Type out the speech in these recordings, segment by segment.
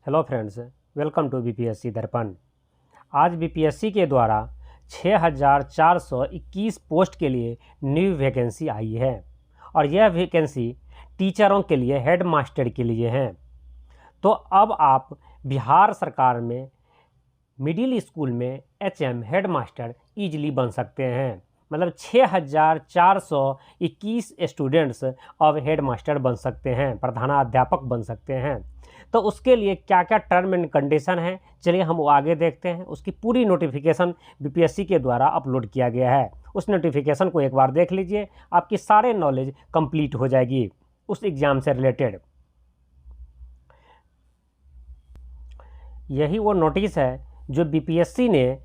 Hello friends, welcome to BPSC Darpan. आज BPSC के द्वारा 6421 पोस्ट के लिए न्यू वैकेंसी आई है और यह वैकेंसी टीचरों के लिए, हेड मास्टर के लिए है। तो अब आप बिहार सरकार में मिडिल स्कूल में एचएम हेड मास्टर ईजिली बन सकते हैं। मतलब 6421 स्टूडेंट्स अब हेड मास्टर बन सकते हैं, प्रधानाध्यापक बन सकते हैं। तो उसके लिए क्या क्या टर्म एंड कंडीशन है, चलिए हम वो आगे देखते हैं। उसकी पूरी नोटिफिकेशन बीपीएससी के द्वारा अपलोड किया गया है। उस नोटिफिकेशन को एक बार देख लीजिए, आपकी सारे नॉलेज कंप्लीट हो जाएगी उस एग्ज़ाम से रिलेटेड। यही वो नोटिस है जो बीपीएससी ने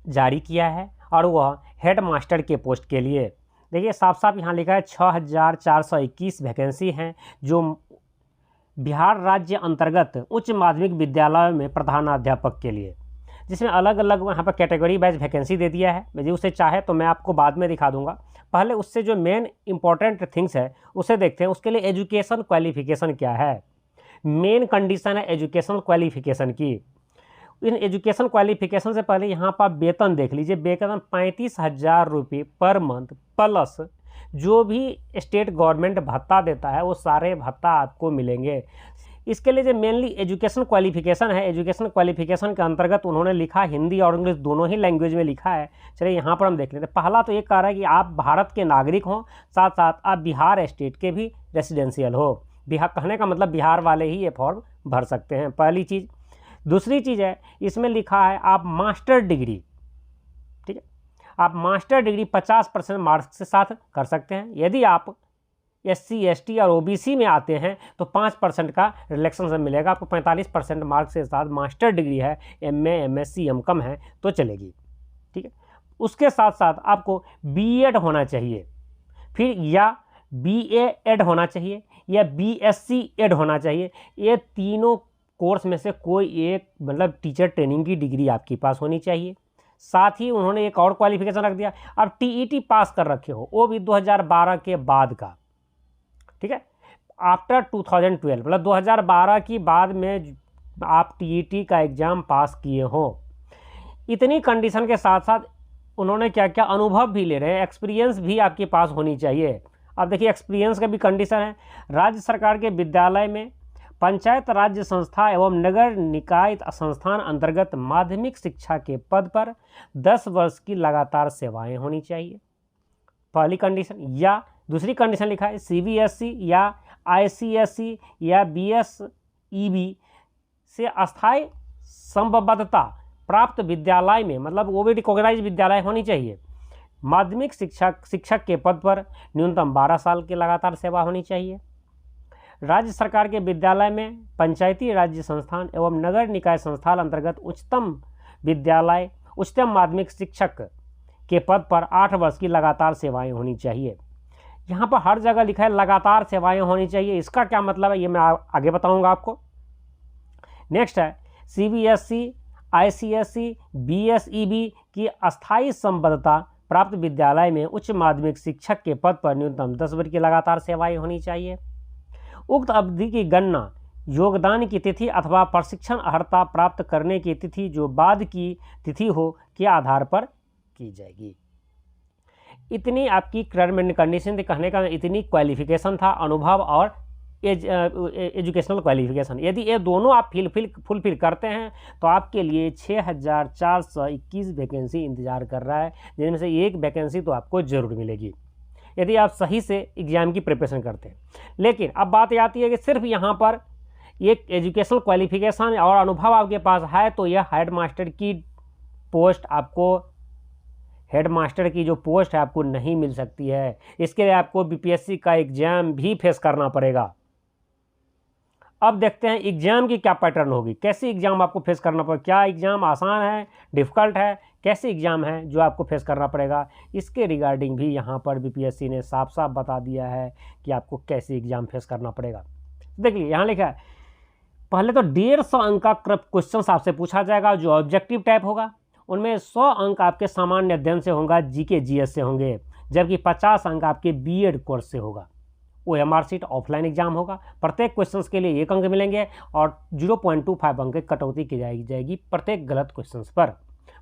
जारी किया है और वह हेड मास्टर के पोस्ट के लिए। देखिए साफ साफ यहाँ लिखा है 6421 वैकेंसी हैं जो बिहार राज्य अंतर्गत उच्च माध्यमिक विद्यालयों में प्रधानाध्यापक के लिए, जिसमें अलग अलग यहाँ पर कैटेगरी वाइज वैकेंसी दे दिया है। यदि उसे चाहे तो मैं आपको बाद में दिखा दूंगा। पहले उससे जो मेन इंपॉर्टेंट थिंग्स है उसे देखते हैं। उसके लिए एजुकेशन क्वालिफिकेशन क्या है, मेन कंडीशन है एजुकेशन क्वालिफिकेशन की। इन एजुकेशन क्वालिफिकेशन से पहले यहाँ पर वेतन देख लीजिए। वेतन 35,000 रुपये पर मंथ प्लस जो भी स्टेट गवर्नमेंट भत्ता देता है वो सारे भत्ता आपको मिलेंगे। इसके लिए जो मेनली एजुकेशन क्वालिफिकेशन है, एजुकेशन क्वालिफिकेशन के अंतर्गत उन्होंने लिखा हिंदी और इंग्लिश दोनों ही लैंग्वेज में लिखा है। चलिए यहाँ पर हम देख लेते हैं। पहला तो ये कह रहा है कि आप भारत के नागरिक हों, साथ साथ आप बिहार स्टेट के भी रेसिडेंशियल हो। बिहार कहने का मतलब बिहार वाले ही ये फॉर्म भर सकते हैं, पहली चीज़। दूसरी चीज़ है, इसमें लिखा है आप मास्टर डिग्री, ठीक है, आप मास्टर डिग्री 50% मार्क्स के साथ कर सकते हैं। यदि आप SC ST और OBC में आते हैं तो 5% का रिलैक्सेशन से मिलेगा आपको। 45% मार्क्स के साथ मास्टर डिग्री है, MA MSc MCom है तो चलेगी, ठीक है। उसके साथ साथ आपको BEd होना चाहिए, फिर या BA एड होना चाहिए या BSc एड होना चाहिए। ये तीनों कोर्स में से कोई एक, मतलब टीचर ट्रेनिंग की डिग्री आपके पास होनी चाहिए। साथ ही उन्होंने एक और क्वालिफिकेशन रख दिया, आप TET पास कर रखे हो, वो भी 2012 के बाद का, ठीक है, आफ्टर 2012, मतलब 2012 की बाद में आप TET का एग्ज़ाम पास किए हो। इतनी कंडीशन के साथ साथ उन्होंने क्या क्या अनुभव भी ले रहे हैं, एक्सपीरियंस भी आपके पास होनी चाहिए। अब देखिए एक्सपीरियंस का भी कंडीशन है। राज्य सरकार के विद्यालय में, पंचायत राज्य संस्था एवं नगर निकाय संस्थान अंतर्गत माध्यमिक शिक्षा के पद पर 10 वर्ष की लगातार सेवाएं होनी चाहिए, पहली कंडीशन। या दूसरी कंडीशन लिखा है CBSE या ICSE या BSEB से अस्थायी संबद्धता प्राप्त विद्यालय में, मतलब वो भी रिकॉग्नाइज विद्यालय होनी चाहिए। माध्यमिक शिक्षक के पद पर न्यूनतम 12 साल की लगातार सेवा होनी चाहिए। राज्य सरकार के विद्यालय में पंचायती राज्य संस्थान एवं नगर निकाय संस्थान अंतर्गत उच्चतम माध्यमिक शिक्षक के पद पर 8 वर्ष की लगातार सेवाएं होनी चाहिए। यहाँ पर हर जगह लिखा है लगातार सेवाएं होनी चाहिए। इसका क्या मतलब है ये मैं आगे बताऊंगा आपको। नेक्स्ट है CBSE ICSE BSEB की अस्थायी संबद्धता प्राप्त विद्यालय में उच्च माध्यमिक शिक्षक के पद पर न्यूनतम 10 वर्ष की लगातार सेवाएं होनी चाहिए। उक्त अवधि की गणना योगदान की तिथि अथवा प्रशिक्षण अर्हता प्राप्त करने की तिथि जो बाद की तिथि हो के आधार पर की जाएगी। इतनी आपकी टर्म एंड कंडीशन थी, कहने का इतनी क्वालिफिकेशन था, अनुभव और एजुकेशनल क्वालिफिकेशन। यदि ये दोनों आप फुलफिल करते हैं तो आपके लिए 6421 वैकेंसी इंतजार कर रहा है, जिनमें से एक वैकेंसी तो आपको ज़रूर मिलेगी यदि आप सही से एग्ज़ाम की प्रिपरेशन करते हैं। लेकिन अब बात आती है कि सिर्फ यहाँ पर एक एजुकेशनल क्वालिफिकेशन और अनुभव आपके पास है तो यह हेड मास्टर की पोस्ट आपको, हेड मास्टर की जो पोस्ट है आपको नहीं मिल सकती है। इसके लिए आपको बीपीएससी का एग्ज़ाम भी फेस करना पड़ेगा। अब देखते हैं एग्ज़ाम की क्या पैटर्न होगी, कैसी एग्ज़ाम आपको फेस करना पड़ेगा, क्या एग्ज़ाम आसान है, डिफ़िकल्ट है, कैसे एग्ज़ाम है जो आपको फेस करना पड़ेगा। इसके रिगार्डिंग भी यहाँ पर बीपीएससी ने साफ साफ बता दिया है कि आपको कैसे एग्ज़ाम फेस करना पड़ेगा। देखिए यहाँ लिखा है, पहले तो 150 अंक का क्वेश्चन आपसे पूछा जाएगा जो ऑब्जेक्टिव टाइप होगा। उनमें 100 अंक आपके सामान्य अध्ययन से होगा, GK GS से होंगे, जबकि 50 अंक आपके BEd कोर्स से होगा। OMR शीट ऑफलाइन एग्जाम होगा। प्रत्येक क्वेश्चंस के लिए 1 अंक मिलेंगे और 0.25 अंक की कटौती की जाएगी प्रत्येक गलत क्वेश्चंस पर।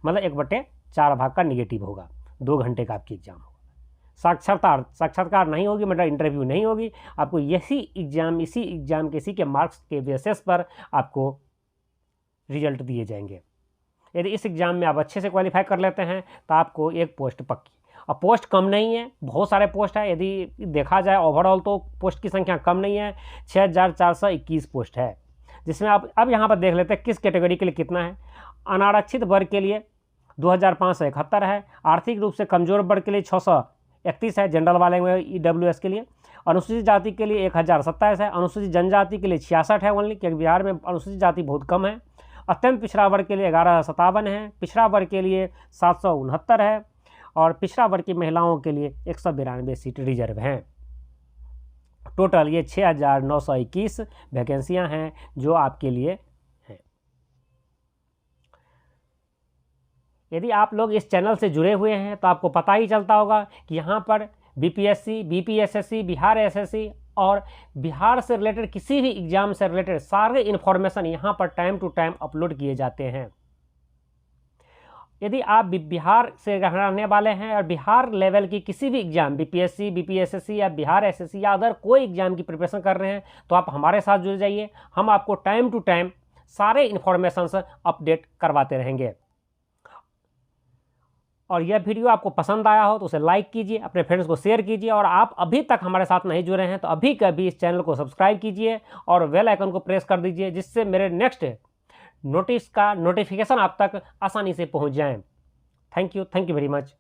मतलब 1/4 भाग का निगेटिव होगा। 2 घंटे का आपकी एग्जाम होगा। साक्षात्कार नहीं होगी, मतलब इंटरव्यू नहीं होगी। आपको इसी एग्जाम के इसी के मार्क्स के बेसिस पर आपको रिजल्ट दिए जाएंगे। यदि इस एग्ज़ाम में आप अच्छे से क्वालिफाई कर लेते हैं तो आपको एक पोस्ट पक्की। और पोस्ट कम नहीं है, बहुत सारे पोस्ट है। यदि देखा जाए ओवरऑल तो पोस्ट की संख्या कम नहीं है, 6421 पोस्ट है। जिसमें आप अब यहाँ पर देख लेते हैं किस कैटेगरी के लिए कितना है। अनारक्षित वर्ग के लिए 2571 है। आर्थिक रूप से कमज़ोर वर्ग के लिए 631 है, जनरल वाले में EWS के लिए। अनुसूचित जाति के लिए 1027 है। अनुसूचित जनजाति के लिए 66 है ओनली, क्योंकि बिहार में अनुसूचित जाति बहुत कम है। अत्यंत पिछड़ा वर्ग के लिए 1157 है। पिछड़ा वर्ग के लिए 769 है और पिछड़ा वर्ग की महिलाओं के लिए 192 सीट रिजर्व हैं। टोटल ये 6921 वैकेंसियां हैं जो आपके लिए हैं। यदि आप लोग इस चैनल से जुड़े हुए हैं तो आपको पता ही चलता होगा कि यहाँ पर BPSC, BPSSC, बिहार SSC और बिहार से रिलेटेड किसी भी एग्जाम से रिलेटेड सारे इन्फॉर्मेशन यहाँ पर टाइम टू टाइम अपलोड किए जाते हैं। यदि आप बिहार से रहने वाले हैं और बिहार लेवल की किसी भी एग्जाम BPSC, BPSSC या बिहार SSC या अदर कोई एग्जाम की प्रिपरेशन कर रहे हैं तो आप हमारे साथ जुड़ जाइए। हम आपको टाइम टू टाइम सारे इन्फॉर्मेशन अपडेट करवाते रहेंगे। और यह वीडियो आपको पसंद आया हो तो उसे लाइक कीजिए, अपने फ्रेंड्स को शेयर कीजिए। और आप अभी तक हमारे साथ नहीं जुड़े हैं तो अभी कभी इस चैनल को सब्सक्राइब कीजिए और बेल आइकन को प्रेस कर दीजिए, जिससे मेरे नेक्स्ट नोटिस का नोटिफिकेशन आप तक आसानी से पहुंच जाए। Thank you very much.